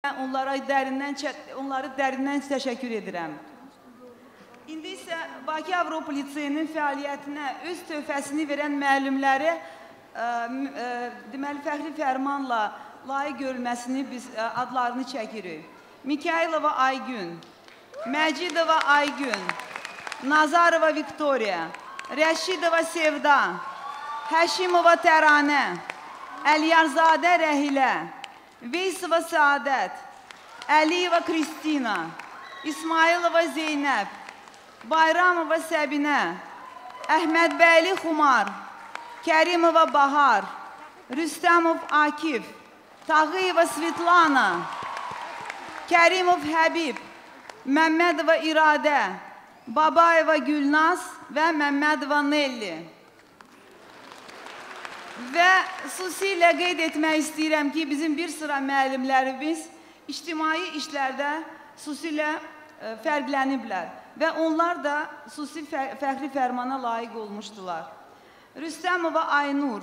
Onları dərindən təşəkkür edirəm. İndi isə Bakı Avropa Liseyinin fəaliyyətinə öz töhfəsini verən müəllimləri deməli fəxri fərmanla layiq görülməsini biz adlarını çəkirik. Mikailova Aygün, Məcidova Aygün, Nazarova Viktoriya, Rəşidova Sevda, Həşimova Təranə, Əliyarzadə Rəhilə, Veysova Saadət, Əliyeva Kristina, İsmailova Zeynəb, Bayramova Səbinə, Əhmədbəyli Xumar, Kərimova Bahar, Rüstəmov Akif, Tağıyeva Svetlana, Kərimov Həbib, Məmmədova İradə, Babayeva Gülnaz və Məmmədova Nelli. Və xüsusilə qeyd etmək istəyirəm ki, bizim bir sıra müəllimlərimiz ictimai işlərdə xüsusilə fərqləniblər və onlar da xüsusi fəxri fərmana layiq olmuşdular. Rüstəmova Aynur,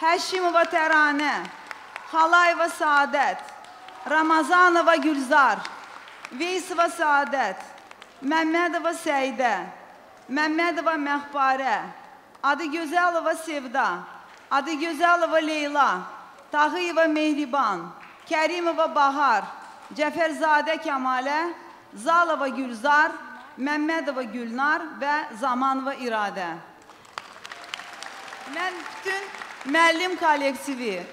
Həşimova Təranə, Xalayeva Saadət, Ramazanova Gülzar, Veysova Saadət, Məmmədova Səidə, Məmmədova Məxbarə, Adıgözəlova Sevda, Adıgözəlova Leyla, Tağıyeva Mehriban, Kərimova Bahar, Cəfərzadə Kəmalə, Zalova Gülzar, Məmmədova Gülnar və Zamanova İradə. Mən bütün müəllim kollektivi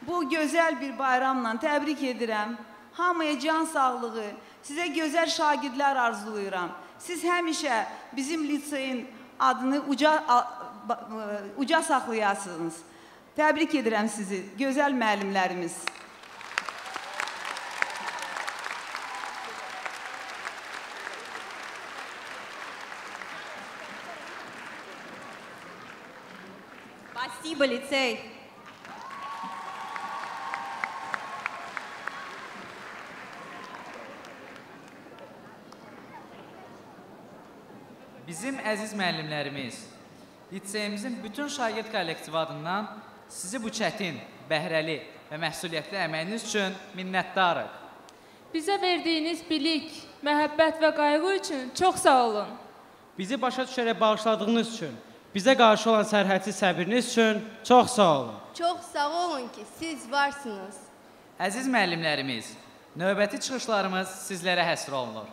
bu gözəl bir bayramla təbrik edirəm. Hamıya can sağlığı, sizə gözəl şagirdlər arzulayıram. Siz həmişə bizim liseyin adını uca saxlayasınız. Təbrik edirəm sizi, gözəl müəllimlərimiz. Спасибо, лицей. Bizim əziz müəllimlərimiz, liseyimizin bütün şagird kollektivi adından sizi bu çətin, bəhrəli və məsuliyyətli əməyiniz üçün minnətdarıq. Bizə verdiyiniz bilik, məhəbbət və qayğı üçün çox sağ olun. Bizi başa düşərək bağışladığınız üçün, bizə qarşı olan sərhədsiz səbriniz üçün çox sağ olun. Çox sağ olun ki, siz varsınız. Əziz müəllimlərimiz, növbəti çıxışlarımız sizlərə həsr olunur.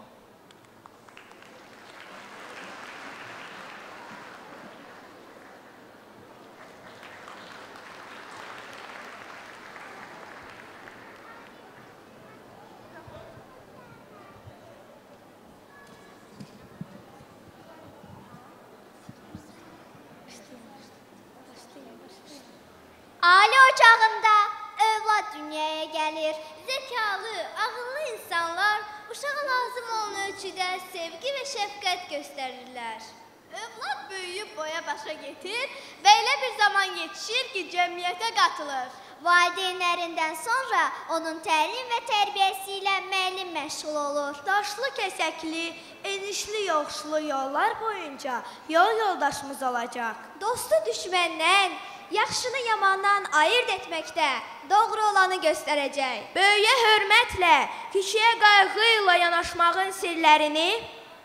Ali ocağında övlad dünyaya gəlir. Zəkalı, ağıllı insanlar uşağa lazım olan ölçüdə sevgi və şəfqət göstərirlər. Övlad böyüyüb boya başa getir və elə bir zaman yetişir ki, cəmiyyətə qatılır. Valideynlərindən sonra onun təlim və tərbiyəsi ilə müəllim məşğul olur. Daşlı, kəsəkli, enişli, yoxuşlu yollar boyunca yol yoldaşımız olacaq. Dostu düşməndən, yaxşını yamandan ayırt etməkdə doğru olanı göstərəcək. Böyüyə hörmətlə, kiçiyə qayğı ilə yanaşmağın sirlərini,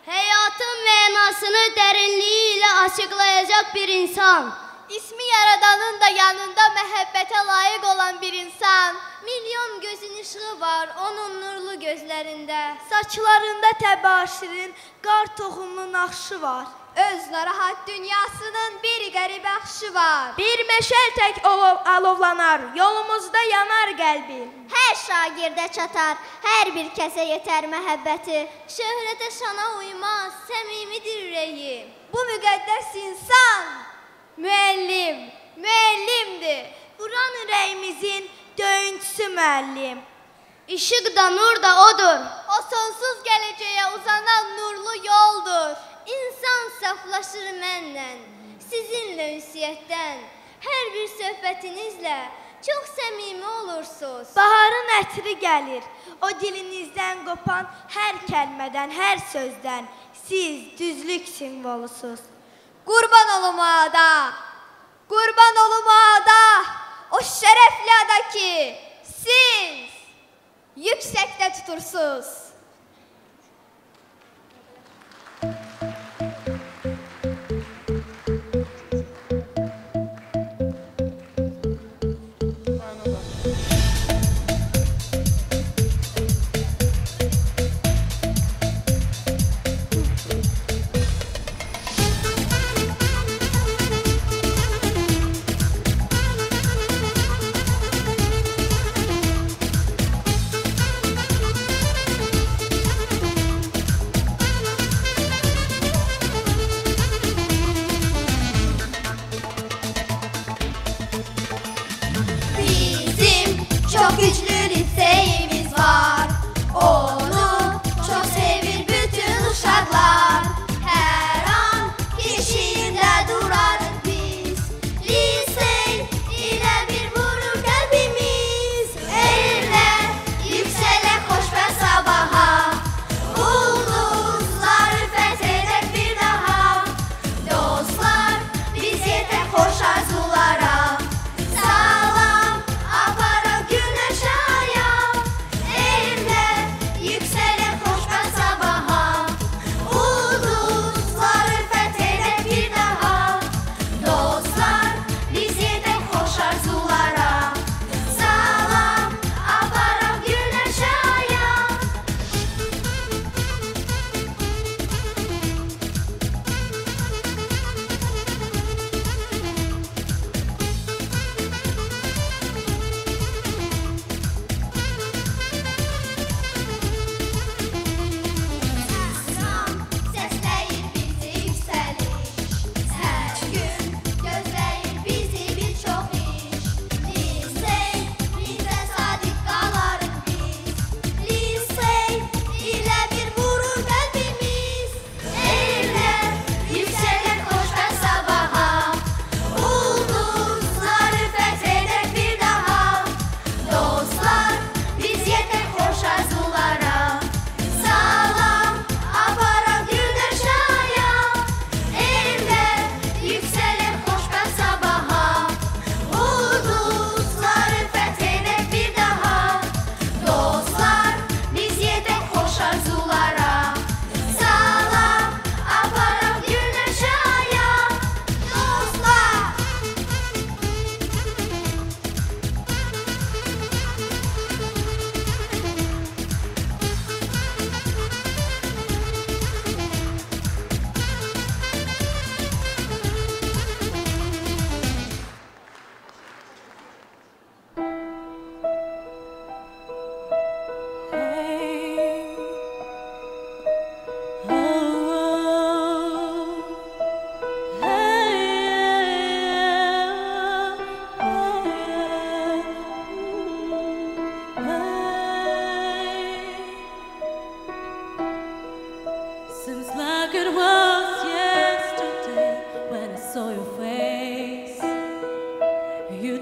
həyatın mənasını dərinliyi ilə açıqlayacaq bir insan. İsmi yaradanın da yanında məhəbbətə layiq olan bir insan. Milyon gözün işığı var onun nurlu gözlərində. Saçlarında təbaşirin, qar toxumlu naxşı var. Öz narahat dünyasının bir qəribə axşı var. Bir meşəl tək alovlanar, yolumuzda yanar qəlbim. Hər şagirdə çatar, hər bir kəsə yetər məhəbbəti. Şöhrətə şana uymaz, səmimidir ürəyi. Bu müqəddəs insan müəllim, müəllimdir. Uran ürəyimizin döyüntüsü müəllim. İşıq da nur da odur. O sonsuz gələcəyə uzanan nurlu yoldur. İnsan saflaşır mənlə, sizinlə ünsiyyətdən. Hər bir söhbətinizlə çox səmimi olursunuz. Baharın ətri gəlir, o dilinizdən qopan hər kəlmədən, hər sözdən. Siz düzlük simvolusunuz. Qurban olum ada, qurban olum ada, o şərəfli ada ki, siz yüksəkdə tutursuz. Çok güçlü liseyimiz var. Onu çok sevir bütün uşaklar. Her an keşiğinde durarız biz. Lisey ile bir vurur kalbimiz. Eller yükselir hoşbeş sabaha. Ulduzları fethedek bir daha. Dostlar biz yetek hoş arzulara.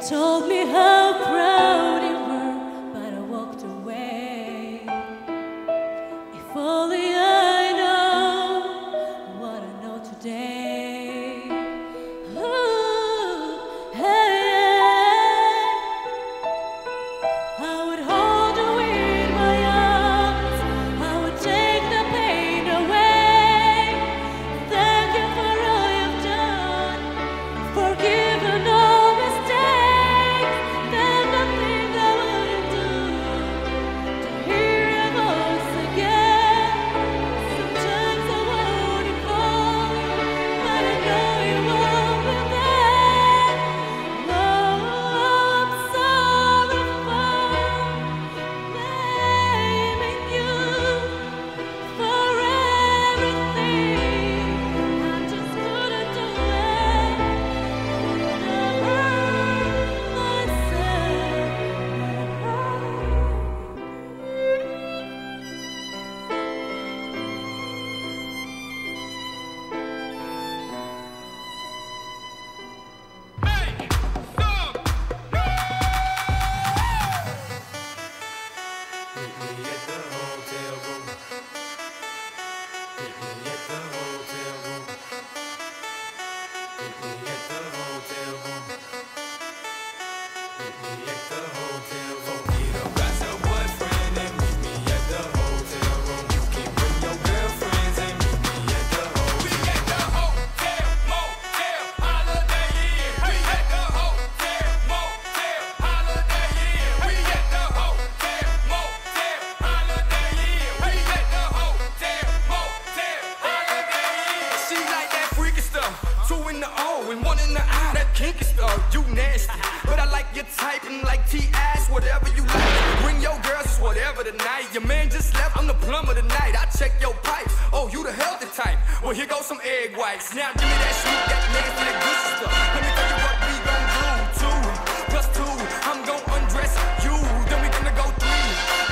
Told me how proud you were, but I walked away. If only I know what I know today. Ooh, hey, I would hold you in my arms, I would take the pain away. Thank you for all you've done, forgiven all mistakes. There's nothing I wouldn't do to hear your voice again. Sometimes I wanna call, but I know you won't be there. Oh, I'm sorry for blaming you for everything. I just couldn't do it. Couldn't hurt myself. Got your boyfriend in for the night. Your man just left, I'm the plumber tonight. I check your pipe, oh, you the healthy type. Well, here goes some egg whites. Now give me that sweet, that nasty, that good stuff. Let me tell you what we gon' do. 2 + 2, I'm gon' undress you. Then we gonna go 3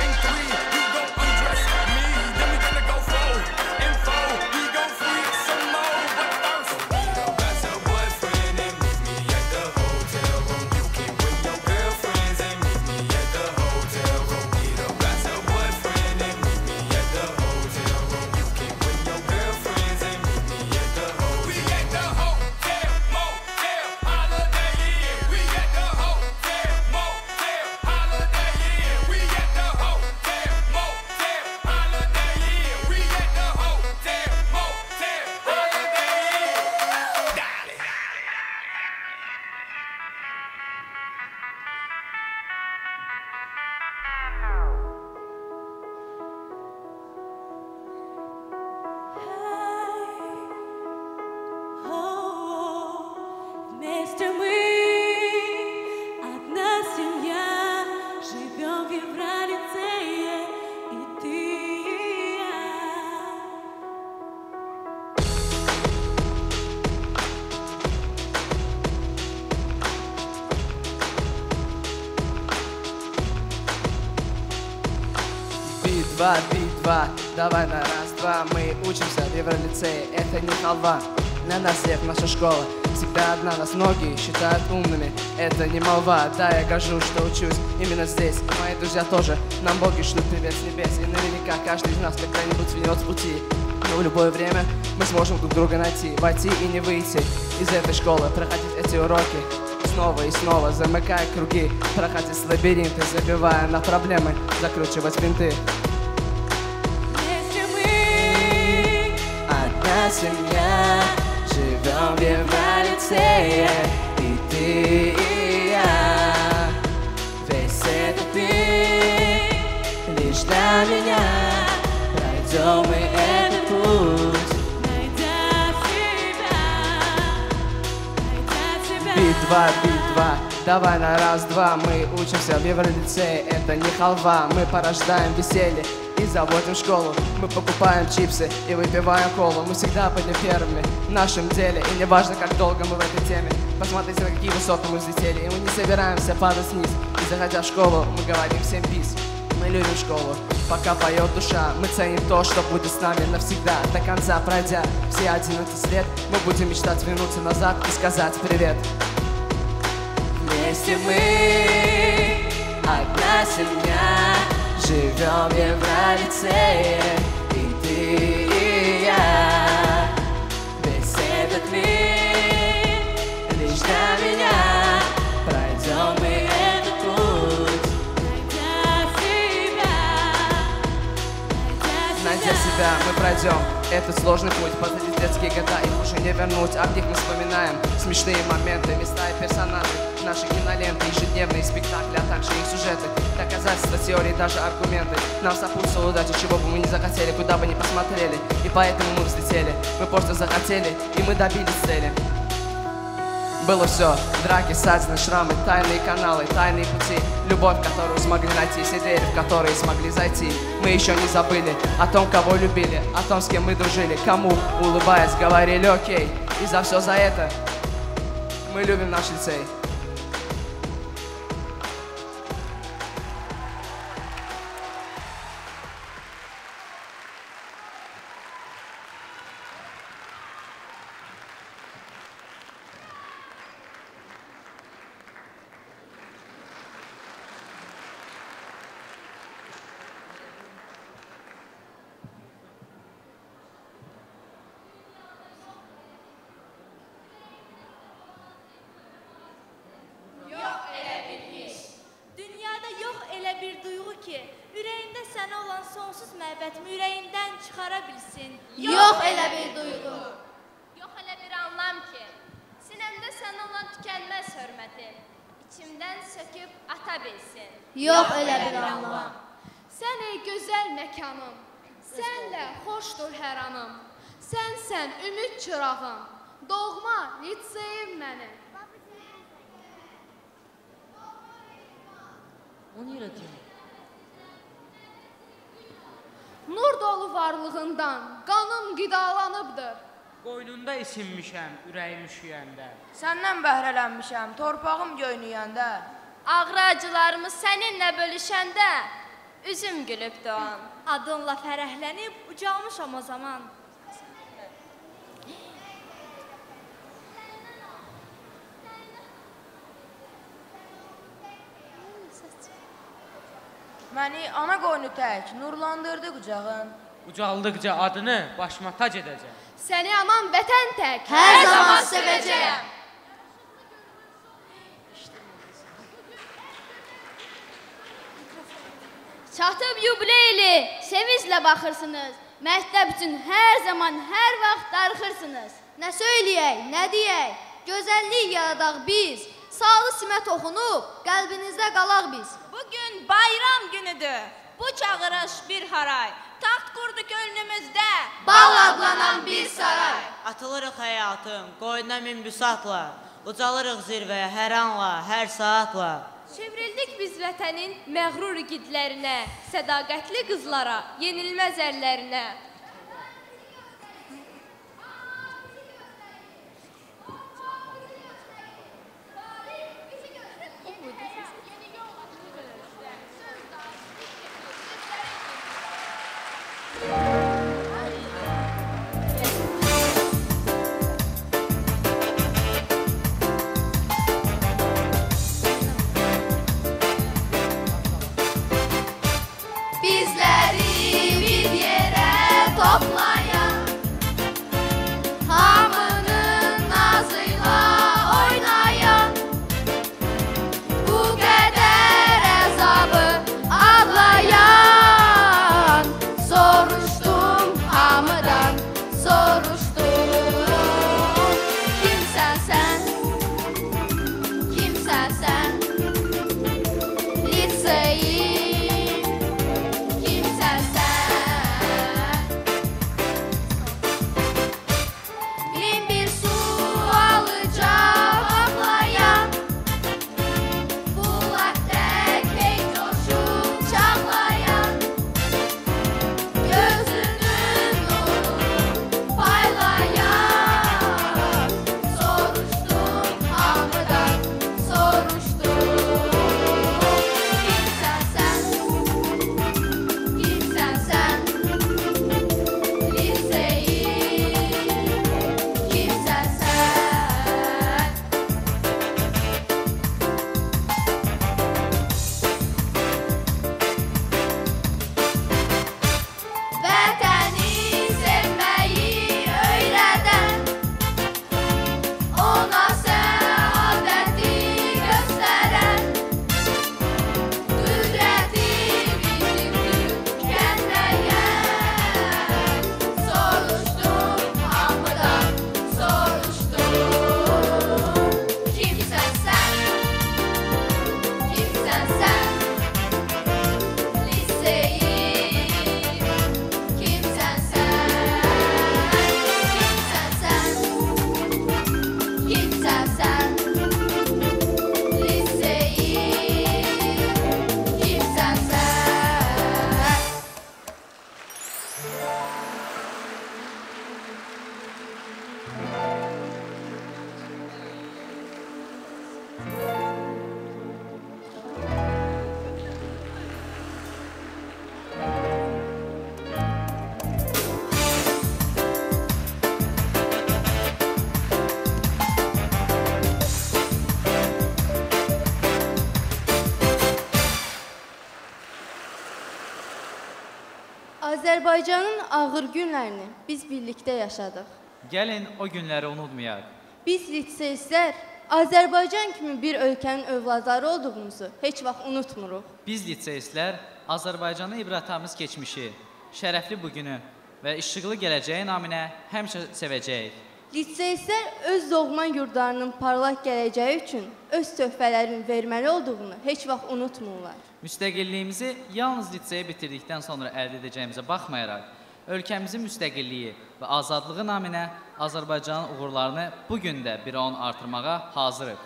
and 3. You gon' undress me. Then we gonna go 4 and 4. We gon' freak some more. But first, meet up as a boyfriend and meet me at the hotel room. You can bring your girlfriends and meet me at the hotel room. Meet up as a boyfriend and meet me at the hotel room. You can bring your girlfriends and meet me at the hotel. We at the hotel, motel, Holiday Inn. We at the hotel, motel, Holiday Inn. We at the hotel, motel, Holiday Inn. We at the hotel, motel, Holiday Inn. Dale. Вместе мы одна семья, живем в Евролицее, и ты, и я. Би-2, Би-2, давай на раз-два. Мы учимся в Евролицее, это не халва. На нас всех наша школа всегда одна, нас многие считают умными. Это не молва, да, я горжусь, что учусь именно здесь. И мои друзья тоже, нам боги шлют привет с небес. И наверняка каждый из нас когда-нибудь свернет с пути. Но в любое время мы сможем друг друга найти, войти и не выйти из этой школы, проходить эти уроки снова и снова, замыкая круги, проходить лабиринты, забивая на проблемы, закручивать винты. Вместе мы Одна семья, живем в Евролицее, и ты, и я. Весь этот мир лишь для меня. Пройдем мы этот путь, найдя себя. Би-2, Би-2, давай на раз-два. Мы учимся в Евролицее, это не халва. Мы порождаем веселье и заводим школу. Мы покупаем чипсы и выпиваем колу. Мы всегда были первыми в нашем деле. И не важно, как долго мы в этой теме. Посмотрите, на какие высоты мы взлетели. И мы не собираемся падать вниз. И заходя в школу, мы говорим всем пис. Мы любим школу, пока поет душа. Мы ценим то, что будет с нами навсегда. До конца пройдя все 11 лет, мы будем мечтать вернуться назад и сказать привет. Вместе мы одна семья, живем в Евролицее, и ты, и я. Весь этот мир лишь для меня. Пройдем мы этот путь, найдя себя, мы пройдем этот сложный путь. Позади детские года, их уже не вернуть. А в них мы вспоминаем смешные моменты, места и персонажи, наши киноленты, ежедневные спектакли, а также их сюжеты, доказательства, теории, даже аргументы. Нам сопутствовала удача, чего бы мы ни захотели, куда бы ни посмотрели. И поэтому мы взлетели, мы просто захотели, и мы добились цели. Было все, драки, ссадины, шрамы, тайные каналы, тайные пути. Любовь, которую смогли найти, все двери, в которые смогли зайти. Мы еще не забыли о том, кого любили, о том, с кем мы дружили, кому, улыбаясь, говорили окей. И за все за это мы любим наш лицей. Ürəyində sənə olan sonsuz məhəbbətimi ürəyimdən çıxara bilsin. Yox elə bir duyğu. Yox elə bir anlam ki, sinəmdə sənə olan tükənməz hörməti içimdən söküb ata bilsin. Yox elə bir anlam. Sən ey gözəl məkanım, sənlə xoşdur hər anım. Sənsən ümid çırağım, doğma litseyim mənim. On y est là, tiens. nur dolu varlığından qanım qidalanıbdır. Qoynunda isinmişəm, ürəyim üşüyəndə. Səndən bəhrələnmişəm, torpağım göynüyəndə. Ağrı-acılarımı səninlə bölüşəndə üzüm gülüb doğan. Adınla fərəhlənib ucalmışam o zaman. Məni ana qoynu tək, nurlandırdı qucağın. Ucaldıqca adını başıma tac edəcəm. Səni aman vətən tək Hər zaman sevəcəyəm. Çatıb yubileyli, sevinclə baxırsınız. Məktəb üçün hər zaman, hər vaxt darıxırsınız. Nə söyləyək, nə deyək? Gözəllik yaradaq biz. Sağlı simət oxunub, qəlbinizdə qalaq biz. Bugün bayram günüdür. Bu çağırış bir haray. Taxt qurdu könlümüzdə. Bal adlanan bir saray. Atılırıq həyatım, qoynuna min büsatla. Ucalırıq zirvəyə hər anla, hər saatla. Çevrildik biz vətənin məğrur igidlərinə, sədaqətli qızlara, yenilməz əllərinə. Bizləri bir yerə toplayan, hamının nazıyla oynayan, bu qədər əzabı adlayan, soruşdum hamıdan, soruşdum. Kimsən sən, kimsən sən, liseyi. Azərbaycanın ağır günlərini biz birlikdə yaşadıq. Gəlin o günləri unutmayaq. Biz litseistlər Azərbaycan kimi bir ölkənin övladları olduğumuzu heç vaxt unutmuruq. Biz litseistlər Azərbaycanın ibrətamiz keçmişi, şərəfli bugünü və işıqlı gələcəyi naminə həmişə sevəcəyik. Litseistlər öz doğma yurdlarının parlaq gələcəyi üçün öz töhfələrini verməli olduğunu heç vaxt unutmurlar. Müstəqilliyimizi yalnız litseyi bitirdikdən sonra əldə edəcəyimizə baxmayaraq, ölkəmizin müstəqilliyi və azadlığı naminə Azərbaycanın uğurlarını bugün də bir on artırmağa hazırıq.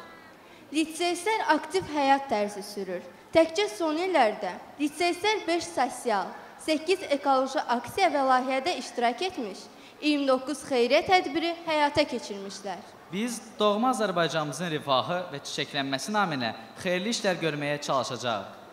Litseistlər aktiv həyat tərzi sürür. Təkcə son illərdə litseistlər 5 sosial, 8 ekoloji aksiya və layihədə iştirak etmiş, 29 xeyriyyə tədbiri həyata keçirmişlər. Biz doğma Azərbaycanımızın rifahı və çiçəklənməsi naminə xeyirli işlər görməyə çalışacağıq.